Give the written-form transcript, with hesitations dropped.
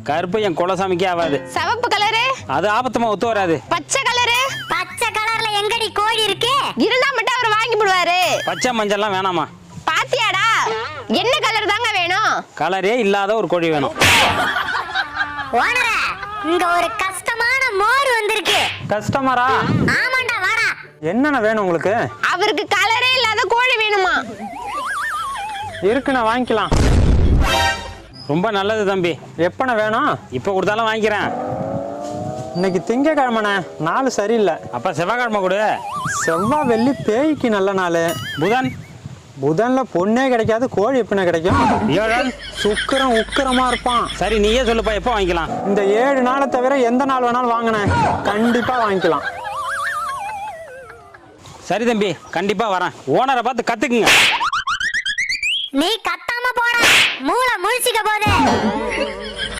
கருப்பு என் குலசாமிக்கே ஆகாது. சிவப்பு கலரு அது ஆபத்தமா ஒத்து வராது. பச்சை கலரு பச்சை கலர்ல எங்கடி கோழி இருக்கு? இருந்தா மட்டும் அவர் வாங்கி போடுவாரு. பச்சை மஞ்சள்லாம் வேணாமா? பாத்தியாடா, என்ன கலர் தாங்க வேணும்? கலரே இல்லாத ஒரு கோழி வேணும். ஓனரே, இங்க ஒரு கஷ்டமான மோர் வந்திருக்கு. கஸ்டமரா? ஆமாண்டா, வாடா. என்னென்ன வேணும் உங்களுக்கு? அவருக்கு கலரே இல்லாத கோழி வேணுமா? இருக்குண்ணா, வாங்கிக்கலாம். ரொம்ப நல்லது தம்பி. எப்பண்ண வேணும்? இப்போ கொடுத்தாலும் வாங்கிக்கிறேன். இன்னைக்கு திங்கக்கிழமைண்ணே, நாள் சரியில்லை. அப்போ செவ்வாய்க்கிழமை கொடு. செவ்வாய் வெள்ளி பேய்க்கு நல்ல நாள். புதன்? புதன்ல பொண்ணே கிடைக்காது, கோழி எப்படிண்ணே கிடைக்கும்? வியாழன்? சுக்கிரன் உக்கிரமா இருப்பான். சரி, நீயே சொல்லுப்பா, எப்போ வாங்கிக்கலாம்? இந்த 7 நாளை தவிர எந்த நாள் வேணாலும் வாங்கினேன், கண்டிப்பா வாங்கிக்கலாம். சரி தம்பி, கண்டிப்பா வரேன். ஓனரை பார்த்து கத்துக்குங்க. நீ கத்தாம போடா, மூளை முழிச்சிக்க போதே.